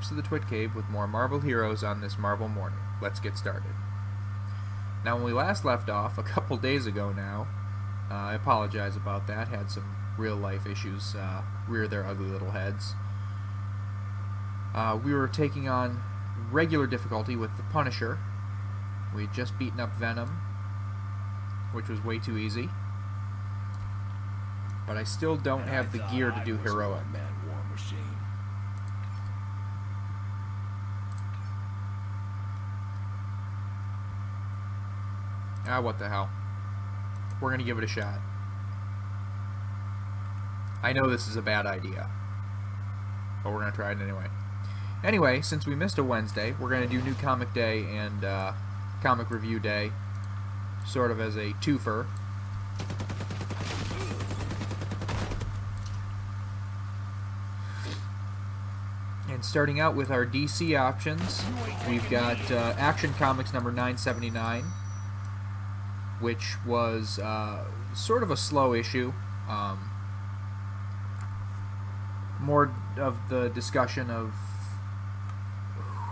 steps to the Twit Cave with more Marvel heroes on this Marvel morning. Let's get started. Now, when we last left off, a couple days ago now, I apologize about that, had some real-life issues rear their ugly little heads. We were taking on regular difficulty with the Punisher. We had just beaten up Venom, which was way too easy. But I still don't have the gear to do heroic. Ah, what the hell. We're gonna give it a shot. I know this is a bad idea, but we're gonna try it anyway. Anyway, since we missed a Wednesday, we're gonna do New Comic Day and Comic Review Day, sort of as a twofer. And starting out with our DC options, we've got Action Comics number 979, which was sort of a slow issue. More of the discussion of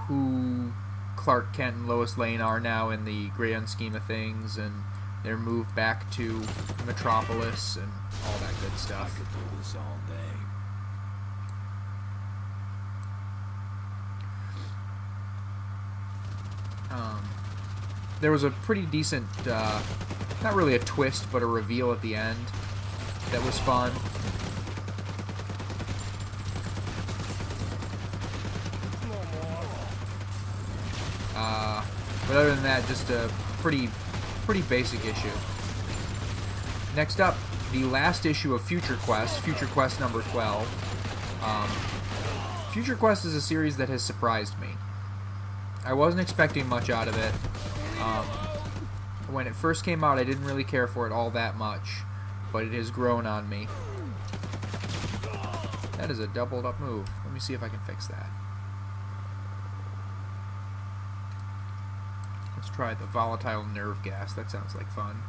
who Clark Kent and Lois Lane are now in the grand scheme of things, and their move back to Metropolis and all that good stuff. I could do this all day. There was a pretty decent, not really a twist, but a reveal at the end that was fun. But other than that, just a pretty basic issue. Next up, the last issue of Future Quest number 12. Future Quest is a series that has surprised me. I wasn't expecting much out of it. When it first came out, I didn't really care for it all that much, but it has grown on me. That is a doubled up move. Let me see if I can fix that. Let's try the volatile nerve gas. That sounds like fun.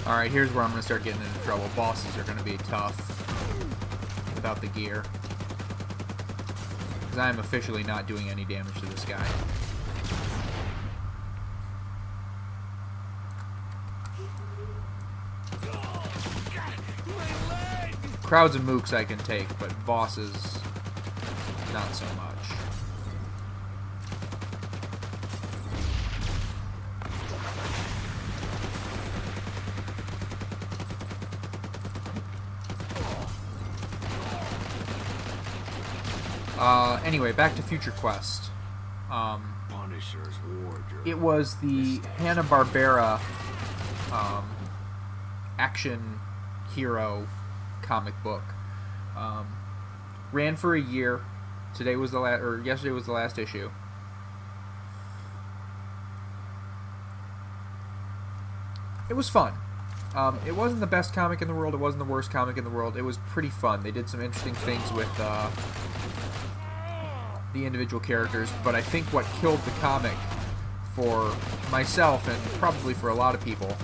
Alright, here's where I'm going to start getting into trouble. Bosses are going to be tough without the gear, because I am officially not doing any damage to this guy. Crowds and mooks I can take, but bosses, not so much. Anyway, back to Future Quest. Punisher's wardrobe. It was the Hanna-Barbera action hero comic book. Ran for a year. Today was the yesterday was the last issue. It was fun. It wasn't the best comic in the world. It wasn't the worst comic in the world. It was pretty fun. They did some interesting things with the individual characters, but I think what killed the comic for myself and probably for a lot of people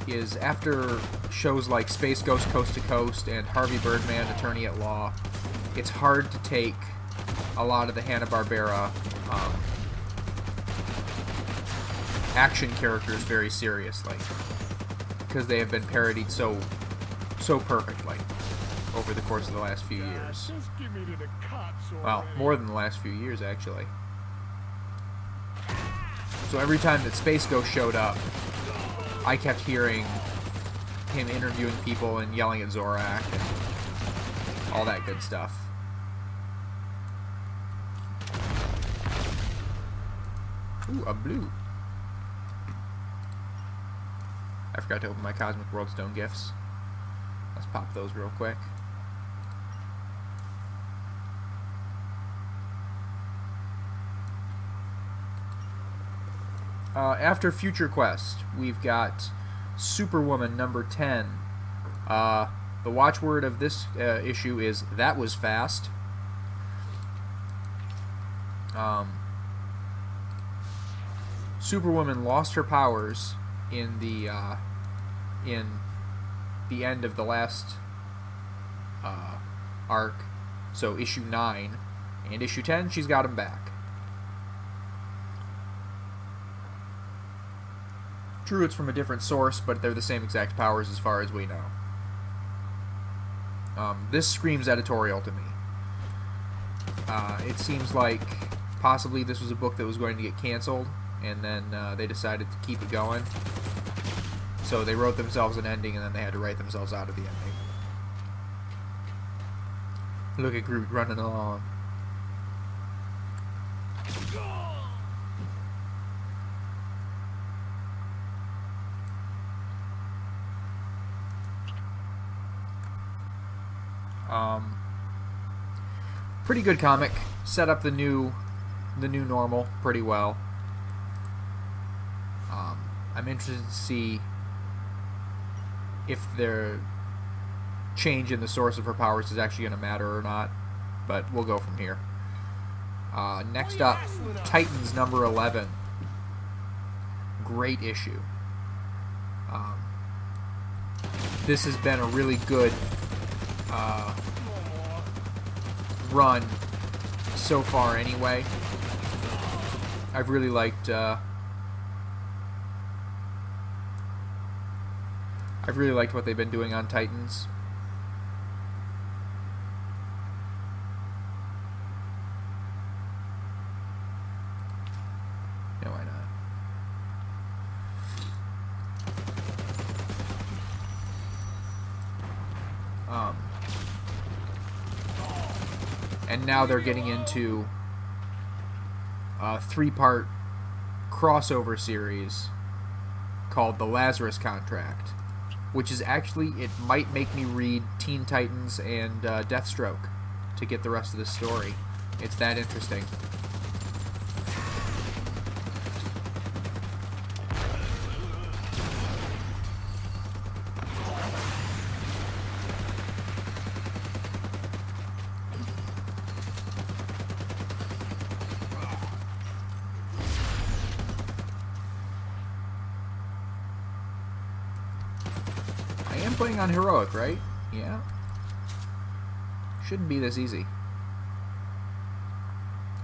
is after shows like Space Ghost Coast to Coast and Harvey Birdman Attorney at Law, it's hard to take a lot of the Hanna-Barbera action characters very seriously, because they have been parodied so perfectly over the course of the last few years. Well, more than the last few years, actually. So every time that Space Ghost showed up, I kept hearing him interviewing people and yelling at Zorak and all that good stuff. Ooh, a blue. I forgot to open my Cosmic World Stone gifts. Let's pop those real quick. After Future Quest, we've got Superwoman number 10. The watchword of this issue is "That was fast." Superwoman lost her powers in the end of the last arc, so issue 9, and issue 10 she's got them back. True, it's from a different source, but they're the same exact powers as far as we know. This screams editorial to me. It seems like possibly this was a book that was going to get canceled, and then they decided to keep it going. So they wrote themselves an ending, and then they had to write themselves out of the ending. Look at Groot running along. Pretty good comic. Set up the new normal pretty well. I'm interested to see if their change in the source of her powers is actually going to matter or not, but we'll go from here. Next up, Titans number 11. Great issue. This has been a really good run so far anyway. I've really liked what they've been doing on Titans. Yeah, why not? And now they're getting into a 3-part crossover series called The Lazarus Contract, which is actually, it might make me read Teen Titans and Deathstroke to get the rest of the story. It's that interesting. Playing on heroic, right? Yeah. Shouldn't be this easy.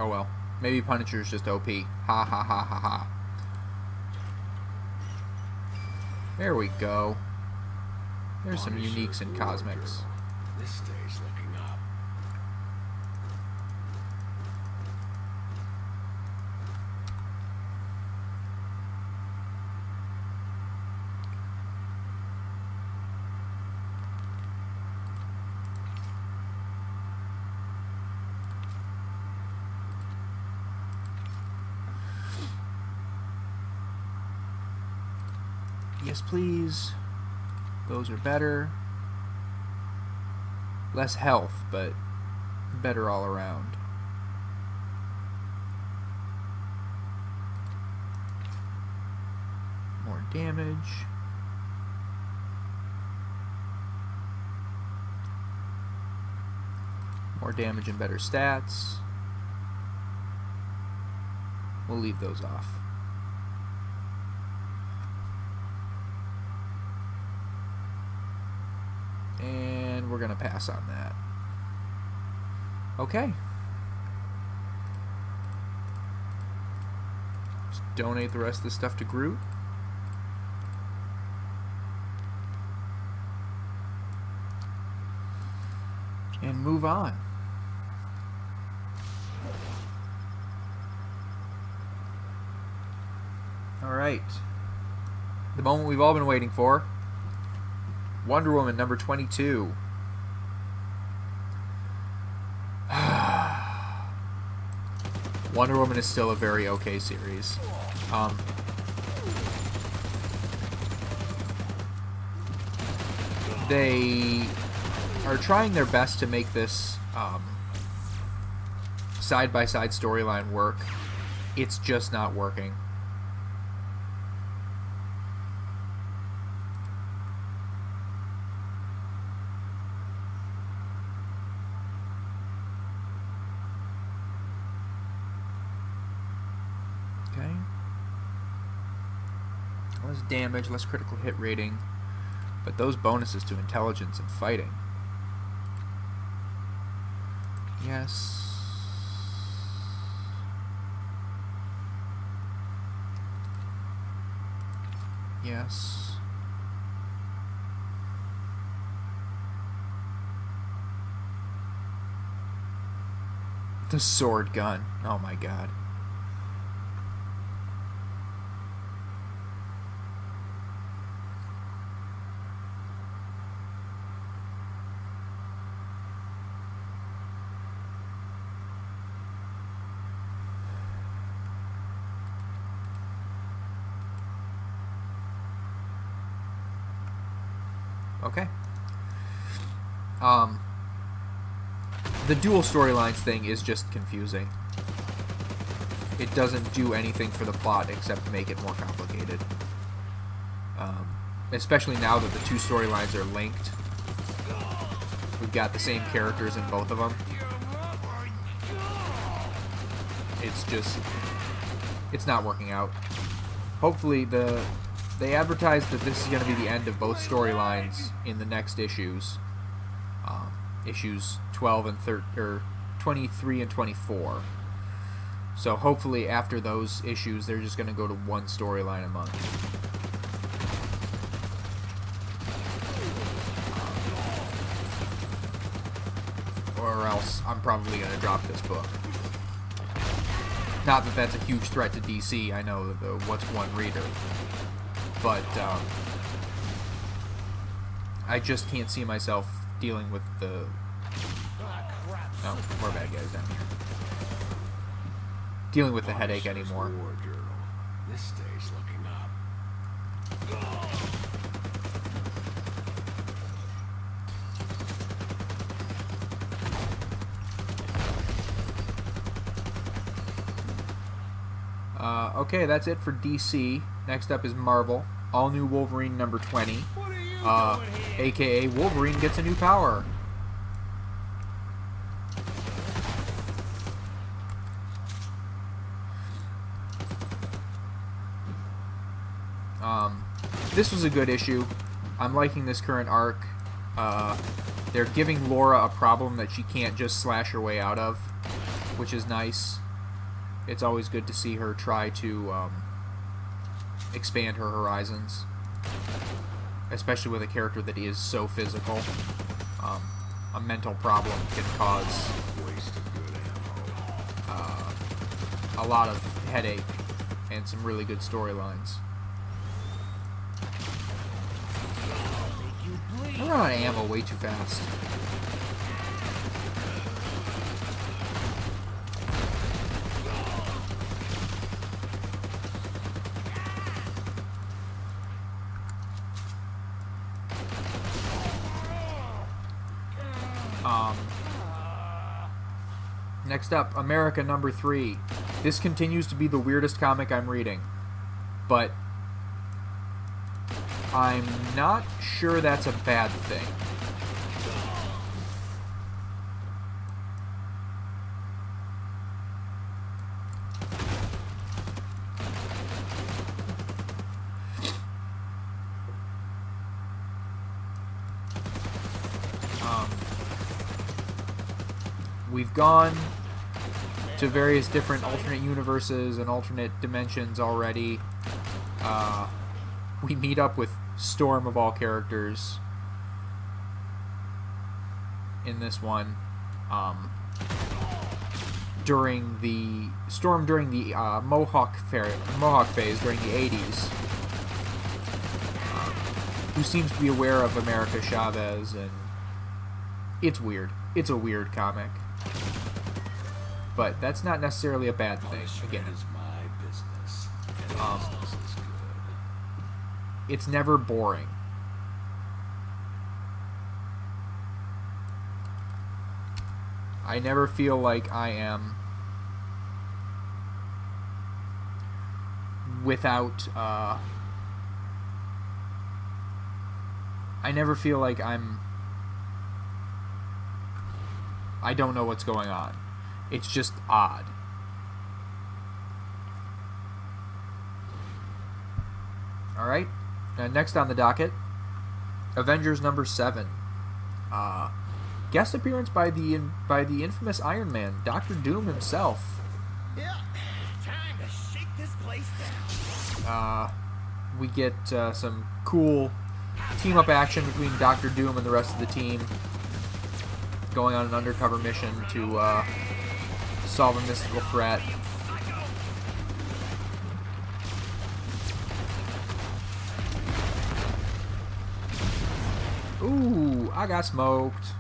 Oh well. Maybe Punisher's just OP. Ha ha ha ha ha. There we go. There's some uniques in cosmics. This stage looking up. Yes, please. Those are better. Less health, but better all around. More damage. More damage and better stats. We'll leave those off. And we're going to pass on that. Okay. Just donate the rest of the stuff to Groot. And move on. Alright. The moment we've all been waiting for. Wonder Woman number 22. Wonder Woman is still a very okay series. They are trying their best to make this side-by-side storyline work. It's just not working. Okay. Less damage, less critical hit rating, but those bonuses to intelligence and fighting. Yes. Yes. The sword gun. Oh my god. Okay. The dual storylines thing is just confusing. It doesn't do anything for the plot except make it more complicated. Especially now that the two storylines are linked. We've got the same characters in both of them. It's just... it's not working out. Hopefully they advertised that this is going to be the end of both storylines in the next issues. Issues 12 and 23 and 24. So hopefully after those issues, they're just going to go to one storyline a month. Or else I'm probably going to drop this book. Not that that's a huge threat to DC. I know the what's one reader. But I just can't see myself dealing with the... oh, more bad guys down here. Dealing with the headache anymore. This stage looking up. Okay, that's it for DC. Next up is Marvel. All New Wolverine number 20. AKA Wolverine gets a new power. This was a good issue. I'm liking this current arc. They're giving Laura a problem that she can't just slash her way out of, which is nice. It's always good to see her try to expand her horizons, especially with a character that is so physical. A mental problem can cause a lot of headache and some really good storylines. I run out of ammo way too fast. Next up, America number 3. This continues to be the weirdest comic I'm reading, but I'm not sure that's a bad thing. We've gone to various different alternate universes and alternate dimensions already. We meet up with Storm of all characters in this one. During the Mohawk phase during the 80s, who seems to be aware of America Chavez, and it's weird. It's a weird comic. But that's not necessarily a bad thing. Again, it's never boring. I never feel like I am without. I never feel like I don't know what's going on. It's just odd. Alright. Next on the docket, Avengers number 7. Guest appearance by the infamous Iron Man, Dr. Doom himself. Yeah, time to shake this place down. We get some cool team-up action between Dr. Doom and the rest of the team, going on an undercover mission to solve a mystical threat. Ooh, I got smoked.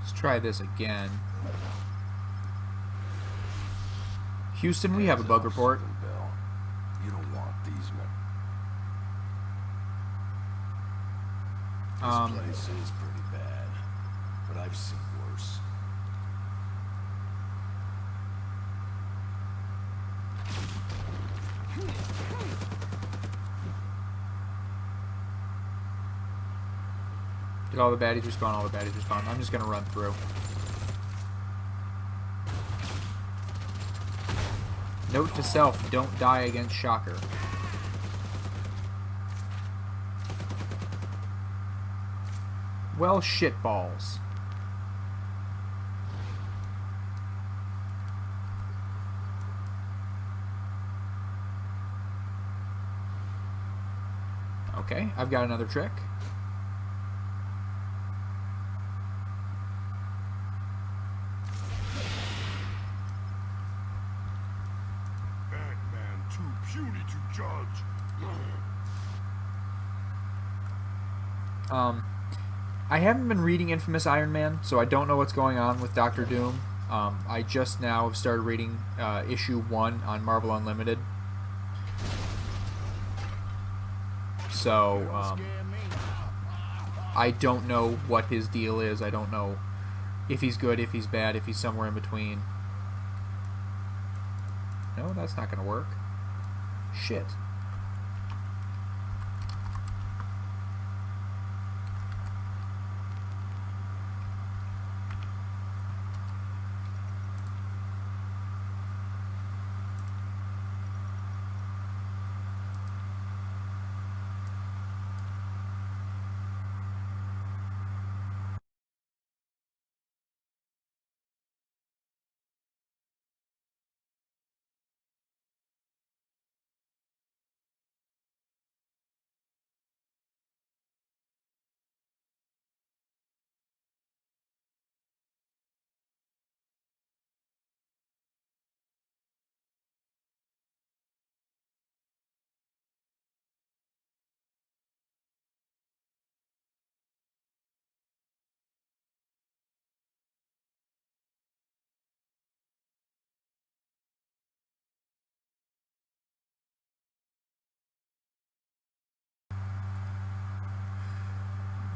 Let's try this again. Houston, we have a bug report. Bill. You don't want these men. This place is pretty bad, but I've seen worse. Did all the baddies respawn? All the baddies respawn. I'm just gonna run through. Note to self, don't die against Shocker. Well, shitballs. Okay, I've got another trick. Batman too puny to judge. I haven't been reading Infamous Iron Man, so I don't know what's going on with Doctor Doom. I just now have started reading issue 1 on Marvel Unlimited. So, I don't know what his deal is. I don't know if he's good, if he's bad, if he's somewhere in between. No, that's not going to work. Shit.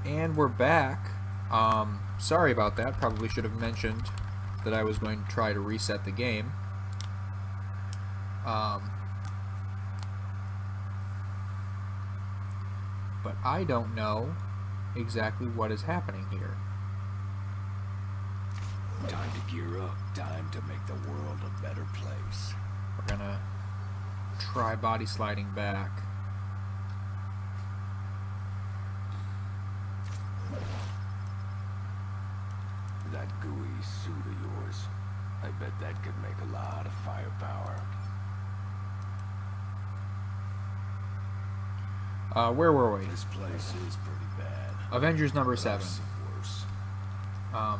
And we're back. Sorry about that. Probably should have mentioned that I was going to try to reset the game. But I don't know exactly what is happening here. Time to gear up. Time to make the world a better place. We're gonna try body sliding back. That gooey suit of yours. I bet that could make a lot of firepower. Where were we? This place is pretty bad. Avengers number But I've 7. seen worse. I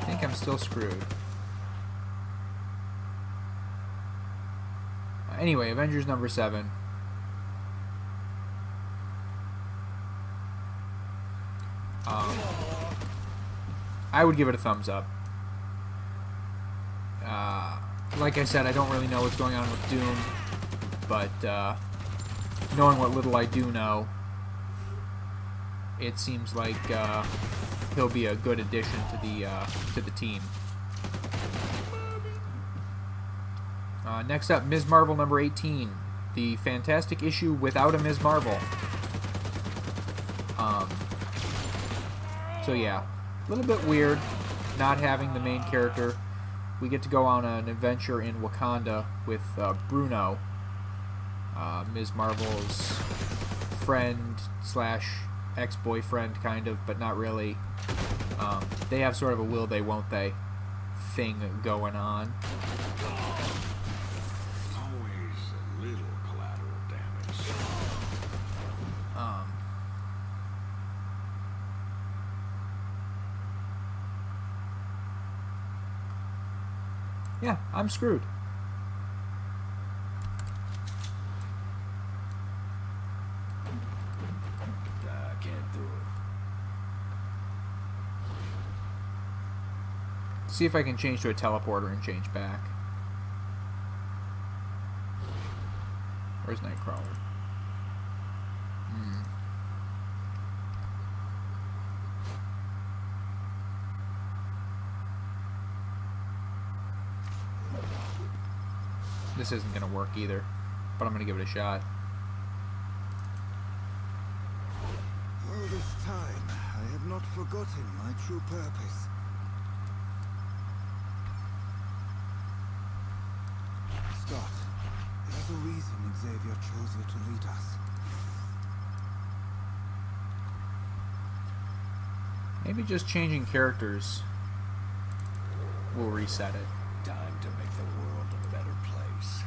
think I'm still screwed. Anyway, Avengers number 7. I would give it a thumbs up. like I said, I don't really know what's going on with Doom, but knowing what little I do know, it seems like he'll be a good addition to the team. Next up, Ms. Marvel number 18, the Fantastic issue without a Ms. Marvel. So yeah, a little bit weird not having the main character. We get to go on an adventure in Wakanda with Bruno, Ms. Marvel's friend slash ex-boyfriend, kind of, but not really. They have sort of a will they won't they thing going on. Always a little collateral damage. Yeah, I'm screwed. I can't do it. See if I can change to a teleporter and change back. Where's Nightcrawler? This isn't going to work either, but I'm going to give it a shot. All this time, I have not forgotten my true purpose. Scott, there's a reason Xavier chose you to lead us. Maybe just changing characters will reset it. Time to make the world a better place.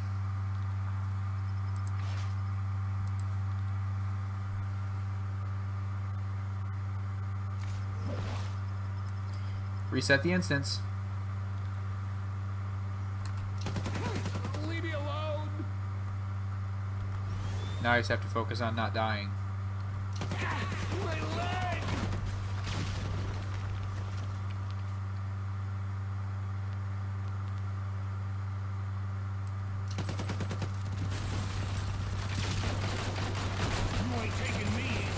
Reset the instance. Leave me alone. Now I just have to focus on not dying. My leg. You ain't taking me in.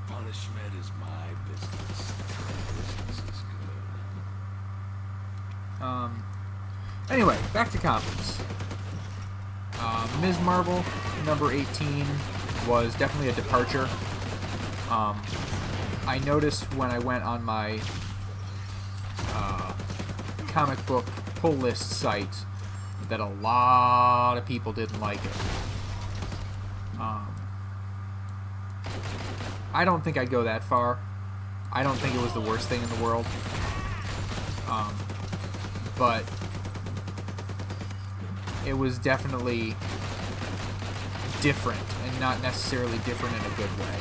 Punishment is my business. Business is good. Anyway, back to comics. Ms. Marvel, number 18, was definitely a departure. I noticed when I went on my comic book pull list site that a lot of people didn't like it. I don't think I'd go that far. I don't think it was the worst thing in the world. But it was definitely different, and not necessarily different in a good way.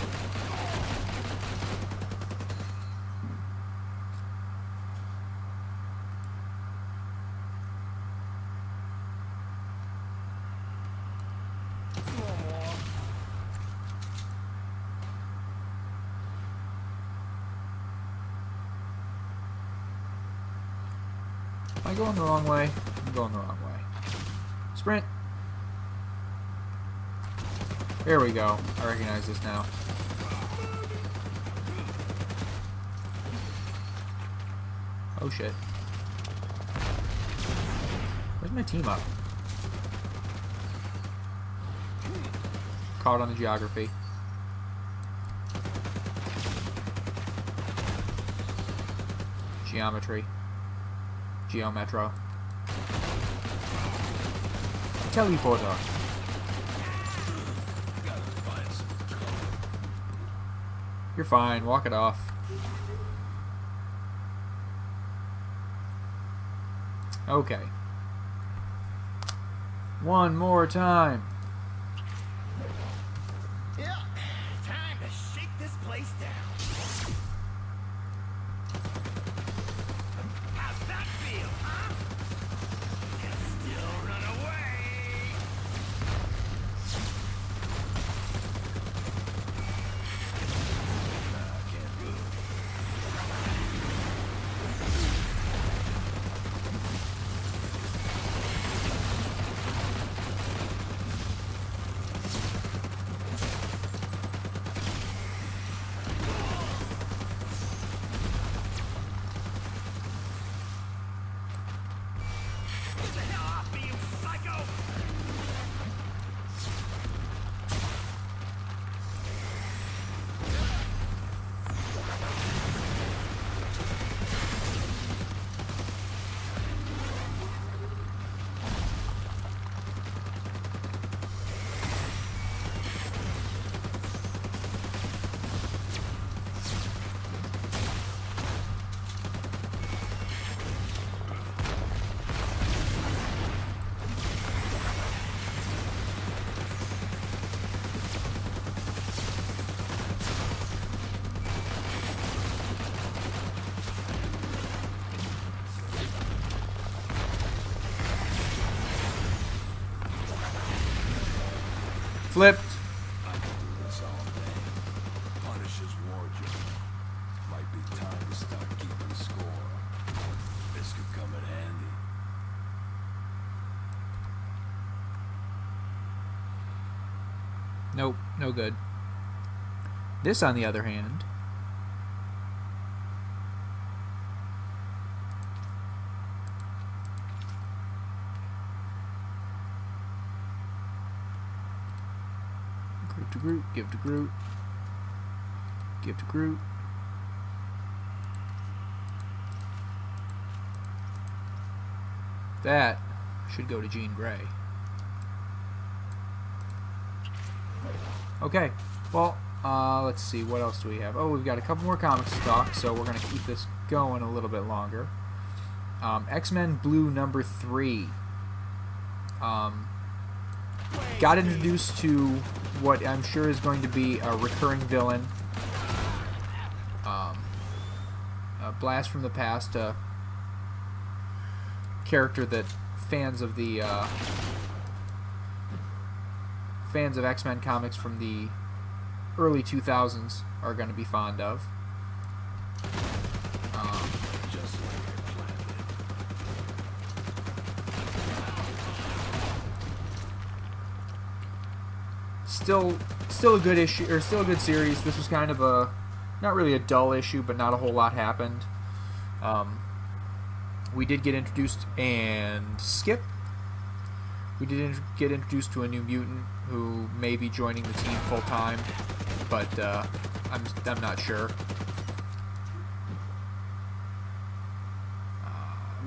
Am I going the wrong way? I'm going the wrong way. Sprint! There we go. I recognize this now. Oh shit. Where's my team up? Caught on the geography. Geometry. Geometro. Teleporter. You're fine. Walk it off. Okay. One more time. Yeah. Time to shake this place down. How's that feel, huh? Can still run away. I can't do it. Get the hell off me, you psycho! Flipped. I can do this all day. Punisher's war journal. Might be time to start keeping score. This could come in handy. Nope, no good. This, on the other hand, Groot to Groot, give to Groot, give to Groot. That should go to Jean Grey. Okay, well, let's see, what else do we have? Oh, we've got a couple more comics to talk, so we're going to keep this going a little bit longer. X-Men Blue #3. Got introduced to what I'm sure is going to be a recurring villain. A blast from the past, a character that fans of the fans of X-Men comics from the early 2000s are going to be fond of. Just like I planned it. Still a good issue, or still a good series. This was kind of a, not really a dull issue, but not a whole lot happened. We did get introduced, and skip. We did get introduced to a new mutant who may be joining the team full time, but I'm not sure.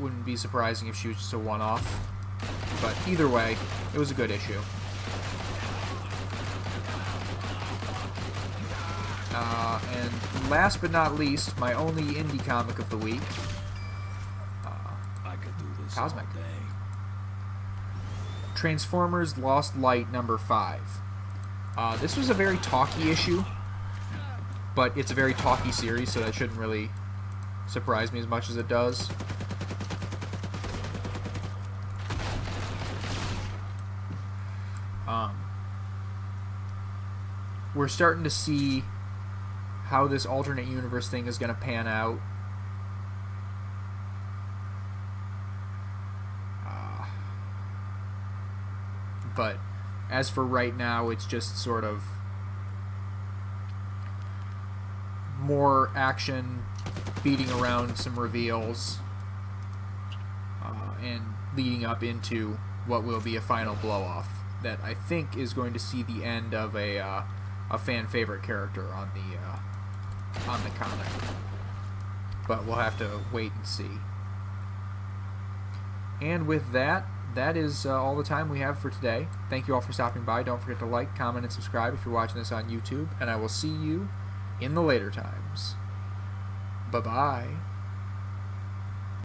Wouldn't be surprising if she was just a one-off, but either way, it was a good issue. And last but not least, my only indie comic of the week, I could do this Cosmic. all day. Transformers Lost Light #5. This was a very talky issue, but it's a very talky series, so that shouldn't really surprise me as much as it does. We're starting to see how this alternate universe thing is going to pan out. But as for right now, it's just sort of more action, beating around some reveals, and leading up into what will be a final blow-off that I think is going to see the end of a fan favorite character on the comic. But we'll have to wait and see. And with that, that is all the time we have for today. Thank you all for stopping by. Don't forget to like, comment, and subscribe if you're watching this on YouTube. And I will see you in the later times. Bye-bye.